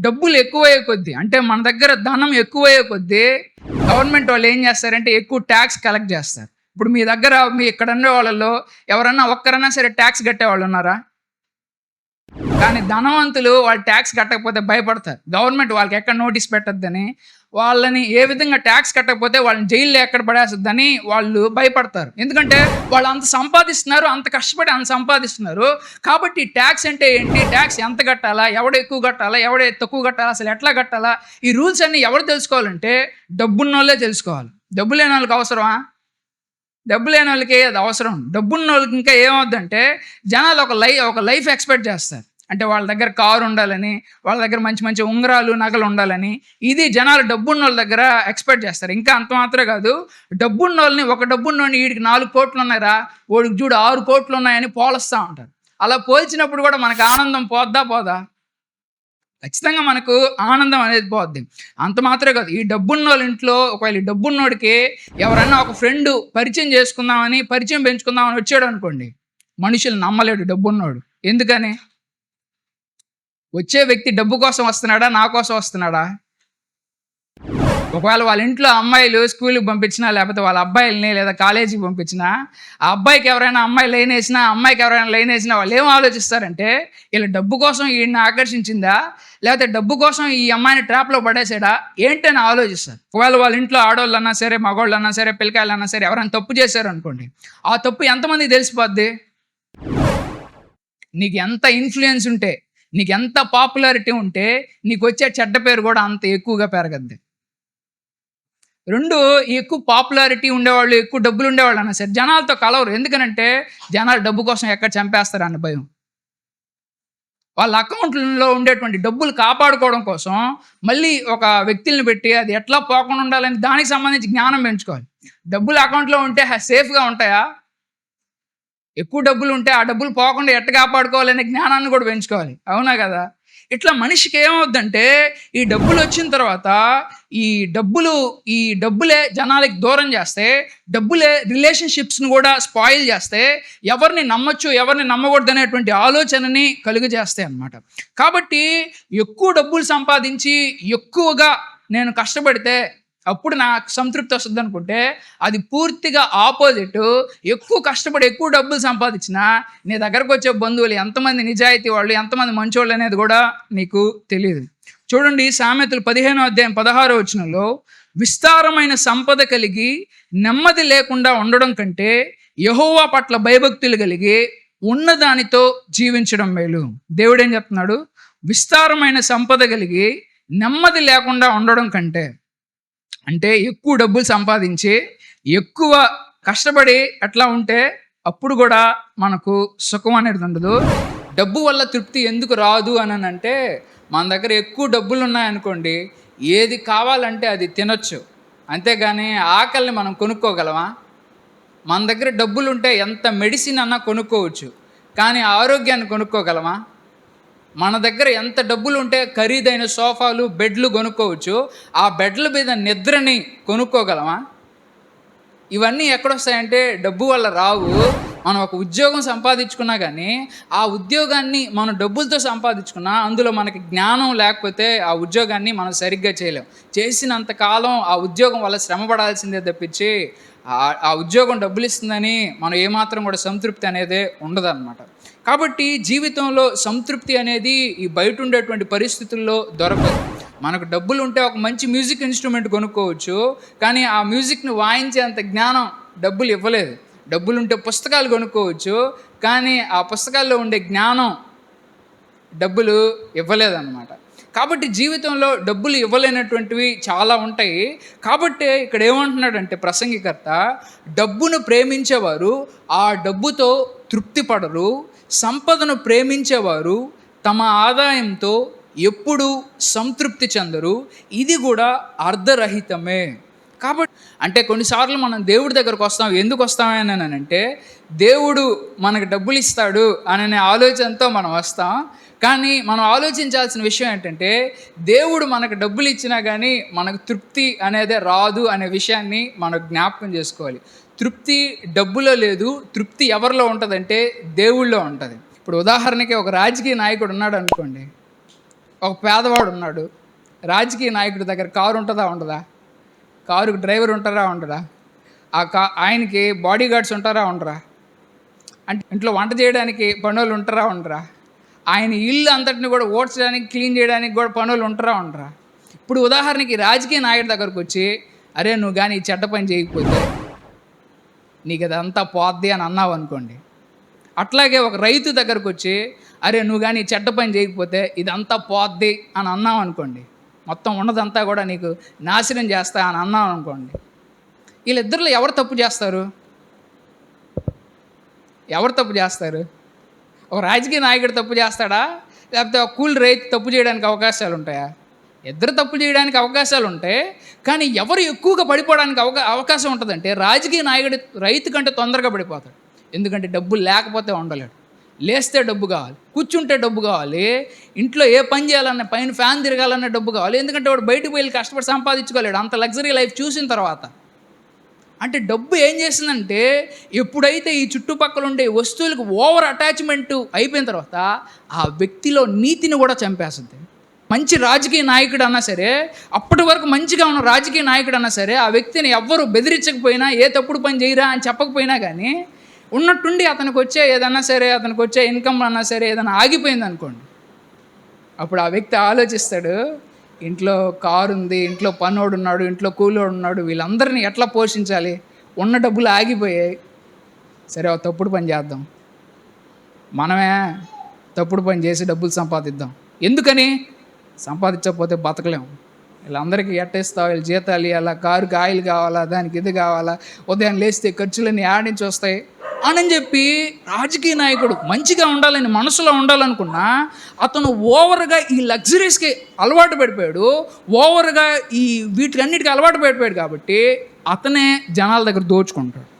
డబ్బులు ఎక్కువయ్యే కొద్దీ, అంటే మన దగ్గర ధనం ఎక్కువయ్యే కొద్దీ గవర్నమెంట్ వాళ్ళు ఏం చేస్తారంటే ఎక్కువ ట్యాక్స్ కలెక్ట్ చేస్తారు. ఇప్పుడు మీ దగ్గర మీ ఇక్కడ ఉండే వాళ్ళలో ఎవరన్నా ఒక్కరన్నా సరే ట్యాక్స్ కట్టేవాళ్ళు ఉన్నారా? కానీ ధనవంతులు వాళ్ళు ట్యాక్స్ కట్టకపోతే భయపడతారు. గవర్నమెంట్ వాళ్ళకి ఎక్కడ నోటీస్ పెట్టొద్దని, వాళ్ళని ఏ విధంగా ట్యాక్స్ కట్టకపోతే వాళ్ళని జైల్లో ఎక్కడ పడేస్తుందని వాళ్ళు భయపడతారు. ఎందుకంటే వాళ్ళు అంత సంపాదిస్తున్నారు, అంత కష్టపడి అంత సంపాదిస్తున్నారు. కాబట్టి ట్యాక్స్ అంటే ఏంటి, ట్యాక్స్ ఎంత కట్టాలా, ఎవడు ఎక్కువ కట్టాలా, ఎవడు తక్కువ కట్టాలా, అసలు ఎట్లా కట్టాలా, ఈ రూల్స్ అన్నీ ఎవరు తెలుసుకోవాలంటే డబ్బున్నోళ్ళే తెలుసుకోవాలి. డబ్బు లేని వాళ్ళకి అవసరమా? డబ్బు లేని వాళ్ళకి అది అవసరం. డబ్బున్న వాళ్ళకి ఇంకా ఏమవుద్దంటే జనాలు ఒక లైఫ్ ఎక్స్పెక్ట్ చేస్తారు. అంటే వాళ్ళ దగ్గర కారు ఉండాలని, వాళ్ళ దగ్గర మంచి మంచి ఉంగరాలు నగలు ఉండాలని, ఇది జనాలు డబ్బున్న వాళ్ళ దగ్గర ఎక్స్పెక్ట్ చేస్తారు. ఇంకా అంత మాత్రమే కాదు, డబ్బున్న వాళ్ళని, ఒక డబ్బున్నోడిని వీడికి 4 కోట్లు ఉన్నాయిరా, వాడికి చూడు 6 కోట్లు ఉన్నాయని పోలుస్తూ ఉంటారు. అలా పోల్చినప్పుడు కూడా మనకు ఆనందం పోదా? ఖచ్చితంగా మనకు ఆనందం అనేది పోద్ది. అంత మాత్రమే కాదు, ఈ డబ్బున్నోళ్ళ ఇంట్లో ఒకవేళ ఈ డబ్బున్నోడికి ఎవరన్నా ఒక ఫ్రెండ్ పరిచయం పెంచుకుందామని వచ్చాడు అనుకోండి, మనుషులు నమ్మలేడు డబ్బున్నోడు. ఎందుకని? వచ్చే వ్యక్తి డబ్బు కోసం వస్తున్నాడా, నా కోసం వస్తున్నాడా? ఒకవేళ వాళ్ళ ఇంట్లో అమ్మాయిలు స్కూల్కి పంపించినా, లేకపోతే వాళ్ళ అబ్బాయిల్ని లేదా కాలేజీకి పంపించినా, ఆ అబ్బాయికి ఎవరైనా అమ్మాయి లైన్ వేసినా, అమ్మాయికి ఎవరైనా లైన్ వేసినా వాళ్ళు ఏం ఆలోచిస్తారంటే, వీళ్ళ డబ్బు కోసం ఈయన్ని ఆకర్షించిందా, లేకపోతే డబ్బు కోసం ఈ అమ్మాయిని ట్రాప్లో పడేసాడా ఏంటని ఆలోచిస్తారు. ఒకవేళ వాళ్ళ ఇంట్లో ఆడవాళ్ళు అన్నా సరే, మగవాళ్ళు అన్నా సరే, పిల్లకాయలు అన్నా సరే, ఎవరైనా తప్పు చేశారు అనుకోండి, ఆ తప్పు ఎంతమందికి తెలిసిపోద్ది? నీకు ఎంత ఇన్ఫ్లుయెన్స్ ఉంటే, నీకు ఎంత పాపులారిటీ ఉంటే, నీకు వచ్చే చెడ్డ పేరు కూడా అంత ఎక్కువగా పెరగద్ది. ఎక్కువ పాపులారిటీ ఉండేవాళ్ళు, ఎక్కువ డబ్బులు ఉండేవాళ్ళు అన్నా సరే జనాలతో కలవరు. ఎందుకనంటే జనాలు డబ్బు కోసం ఎక్కడ చంపేస్తారు అన్న భయం. వాళ్ళ అకౌంట్లలో ఉండేటువంటి డబ్బులు కాపాడుకోవడం కోసం మళ్ళీ ఒక వ్యక్తుల్ని పెట్టి అది ఎట్లా పోకుండా ఉండాలని దానికి సంబంధించి జ్ఞానం పెంచుకోవాలి. డబ్బులు అకౌంట్లో ఉంటే సేఫ్గా ఉంటాయా? ఎక్కువ డబ్బులు ఉంటే ఆ డబ్బులు పోకుండా ఎట్ట కాపాడుకోవాలనే జ్ఞానాన్ని కూడా పెంచుకోవాలి. అవునా కదా? ఇట్లా మనిషికి ఏమవుద్దంటే ఈ డబ్బులు వచ్చిన తర్వాత ఈ డబ్బులే జనాలకి దూరం చేస్తే, డబ్బులే రిలేషన్షిప్స్ని కూడా స్పాయిల్ చేస్తే, ఎవరిని నమ్మొచ్చు ఎవరిని నమ్మకూడదు అనేటువంటి ఆలోచనని కలుగజేస్తాయి అన్నమాట. కాబట్టి ఎక్కువ డబ్బులు సంపాదించి ఎక్కువగా నేను కష్టపడితే అప్పుడు నాకు సంతృప్తి వస్తుంది అనుకుంటే, అది పూర్తిగా ఆపోజిట్. ఎక్కువ కష్టపడి ఎక్కువ డబ్బులు సంపాదించినా నీ దగ్గరకు వచ్చే బంధువులు ఎంతమంది నిజాయితీ వాళ్ళు, ఎంతమంది మంచోళ్ళు అనేది కూడా నీకు తెలియదు. చూడండి, సామెతలు 15వ అధ్యాయం 16వ వచనంలో, విస్తారమైన సంపద కలిగి నెమ్మది లేకుండా ఉండడం కంటే యెహోవా పట్ల భయభక్తులు కలిగి ఉన్నదానితో జీవించడం మేలు. దేవుడు ఏం చెప్తున్నాడు? విస్తారమైన సంపద కలిగి నెమ్మది లేకుండా ఉండడం కంటే, అంటే ఎక్కువ డబ్బులు సంపాదించి ఎక్కువ కష్టపడి అట్లా ఉంటే అప్పుడు కూడా మనకు సుఖం అనేది ఉండదు. డబ్బు వల్ల తృప్తి ఎందుకు రాదు అని అంటే, మన దగ్గర ఎక్కువ డబ్బులు ఉన్నాయనుకోండి, ఏది కావాలంటే అది తినొచ్చు, అంతేగాని ఆకలిని మనం కొనుక్కోగలమా? మన దగ్గర డబ్బులు ఉంటే ఎంత మెడిసిన్ అన్నా కొనుక్కోవచ్చు, కానీ ఆరోగ్యాన్ని కొనుక్కోగలమా? మన దగ్గర ఎంత డబ్బులు ఉంటే ఖరీదైన సోఫాలు, బెడ్లు కొనుక్కోవచ్చు, ఆ బెడ్ల మీద నిద్రని కొనుక్కోగలమా? ఇవన్నీ ఎక్కడొస్తాయంటే డబ్బు వల్ల రావు. మనం ఒక ఉద్యోగం సంపాదించుకున్నా కానీ ఆ ఉద్యోగాన్ని మనం డబ్బులతో సంపాదించుకున్నా అందులో మనకి జ్ఞానం లేకపోతే ఆ ఉద్యోగాన్ని మనం సరిగ్గా చేయలేం. చేసినంతకాలం ఆ ఉద్యోగం వల్ల శ్రమ పడాల్సిందే తప్పించి ఆ ఉద్యోగం డబ్బులు ఇస్తుందని మనం ఏమాత్రం కూడా సంతృప్తి అనేది ఉండదన్నమాట. కాబట్టి జీవితంలో సంతృప్తి అనేది ఈ బయట ఉండేటువంటి పరిస్థితుల్లో దొరకదు. మనకు డబ్బులు ఉంటే ఒక మంచి మ్యూజిక్ ఇన్స్ట్రుమెంట్ కొనుక్కోవచ్చు, కానీ ఆ మ్యూజిక్ని వాయించేంత జ్ఞానం డబ్బులు ఇవ్వలేదు. డబ్బులు ఉంటే పుస్తకాలు కొనుక్కోవచ్చు, కానీ ఆ పుస్తకాల్లో ఉండే జ్ఞానం డబ్బులు ఇవ్వలేదన్నమాట. కాబట్టి జీవితంలో డబ్బులు ఇవ్వలేనటువంటివి చాలా ఉంటాయి. కాబట్టి ఇక్కడ ఏమంటున్నాడంటే ప్రసంగికర్త, డబ్బును ప్రేమించేవారు ఆ డబ్బుతో తృప్తి పడరు, సంపదను ప్రేమించేవారు తమ ఆదాయంతో ఎప్పుడు సంతృప్తి చెందరు, ఇది కూడా అర్ధరహితమే. కాబట్టి అంటే కొన్నిసార్లు మనం దేవుడి దగ్గరకు వస్తాం. ఎందుకు వస్తామని అంటే దేవుడు మనకు డబ్బులు ఇస్తాడు అనే ఆలోచనతో మనం వస్తాం. కానీ మనం ఆలోచించాల్సిన విషయం ఏంటంటే, దేవుడు మనకు డబ్బులు ఇచ్చినా కానీ మనకు తృప్తి అనేది రాదు అనే విషయాన్ని మనం జ్ఞాపకం చేసుకోవాలి. తృప్తి డబ్బులో లేదు, తృప్తి ఎవరిలో ఉంటుందంటే దేవుళ్ళో ఉంటుంది. ఇప్పుడు ఉదాహరణకి ఒక రాజకీయ నాయకుడు ఉన్నాడు అనుకోండి, ఒక పేదవాడు ఉన్నాడు, రాజకీయ నాయకుడి దగ్గర కారు ఉంటుందా ఉండదా? కారుకి డ్రైవర్ ఉంటారా ఉండరా? ఆయనకి బాడీ గార్డ్స్ ఉంటారా ఉండరా? అంటే ఇంట్లో వంట చేయడానికి పనులు ఉంటారా ఉండరా? ఆయన ఇల్లు అంతటిని కూడా ఓడ్చడానికి, క్లీన్ చేయడానికి కూడా పనులు ఉంటారా ఉండరా? ఇప్పుడు ఉదాహరణకి రాజకీయ నాయకుడి దగ్గరకు వచ్చి, అరే నువ్వు కానీ ఈ చెడ్డ పని చేయకపోతే నీకు అదంతా పోద్ది అని అన్నావు అనుకోండి. అట్లాగే ఒక రైతు దగ్గరకు వచ్చి, అరే నువ్వు కానీ ఈ చెడ్డ పని చేయకపోతే ఇదంతా పోద్ది అని అన్నావు అనుకోండి, మొత్తం ఉన్నదంతా కూడా నీకు నాశనం చేస్తా అని అన్నావు అనుకోండి. వీళ్ళిద్దరిలో ఎవరు తప్పు చేస్తారు? ఎవరు తప్పు చేస్తారు? ఒక రాజకీయ నాయకుడు తప్పు చేస్తాడా, లేకపోతే ఒక కూలి రైతు తప్పు చేయడానికి అవకాశాలు ఉంటాయా? ఇద్దరు తప్పు చేయడానికి అవకాశాలు ఉంటాయి, కానీ ఎవరు ఎక్కువగా పడిపోవడానికి అవకాశం ఉంటుందంటే రాజకీయ నాయకుడు రైతు కంటే తొందరగా పడిపోతాడు. ఎందుకంటే డబ్బులు లేకపోతే ఉండలేడు. లేస్తే డబ్బు కావాలి, కూర్చుంటే డబ్బు కావాలి, ఇంట్లో ఏ పని చేయాలన్నా, పైన ఫ్యాన్ తిరగాలన్నా డబ్బు కావాలి. ఎందుకంటే వాడు బయటకు వెళ్ళి కష్టపడి సంపాదించుకోలేడు అంత లగ్జరీ లైఫ్ చూసిన తర్వాత. అంటే డబ్బు ఏం చేసిందంటే, ఎప్పుడైతే ఈ చుట్టుపక్కల ఉండే వస్తువులకు ఓవర్ అటాచ్మెంట్ అయిపోయిన తర్వాత ఆ వ్యక్తిలో నీతిని కూడా చంపేస్తుంది. మంచి రాజకీయ నాయకుడు అన్నా సరే, అప్పటి వరకు మంచిగా ఉన్న రాజకీయ నాయకుడు అన్నా సరే, ఆ వ్యక్తిని ఎవ్వరు బెదిరించకపోయినా, ఏ తప్పుడు పని చేయరా అని చెప్పకపోయినా కానీ, ఉన్నట్టుండి అతనికి వచ్చే ఏదన్నా సరే, అతనికి వచ్చే ఇన్కమ్ అన్నా సరే ఏదైనా ఆగిపోయింది అనుకోండి, అప్పుడు ఆ వ్యక్తి ఆలోచిస్తాడు, ఇంట్లో కారు ఉంది, ఇంట్లో పనోడు ఉన్నాడు, ఇంట్లో కూలోడు ఉన్నాడు, వీళ్ళందరినీ ఎట్లా పోషించాలి? ఉన్న డబ్బులు ఆగిపోయాయి, సరే ఒక తప్పుడు పని చేద్దాం, మనమే తప్పుడు పని చేసి డబ్బులు సంపాదిద్దాం. ఎందుకని? సంపాదించకపోతే బతకలేము, వీళ్ళందరికీ ఎట్టేస్తావు, వీళ్ళు జీతాలు ఇవ్వాలా, కారుకి ఆయిల్ కావాలా, దానికి ఇది కావాలా, ఉదయం లేస్తే ఖర్చులన్నీ ఆడించి వస్తాయి అని చెప్పి రాజకీయ నాయకుడు మంచిగా ఉండాలని మనసులో ఉండాలనుకున్నా అతను ఓవర్గా ఈ లగ్జరీస్కి అలవాటు పడిపోయాడు, ఓవర్గా ఈ వీటికన్నిటికీ అలవాటు పడిపోయాడు. కాబట్టి అతనే జనాల దగ్గర దోచుకుంటాడు.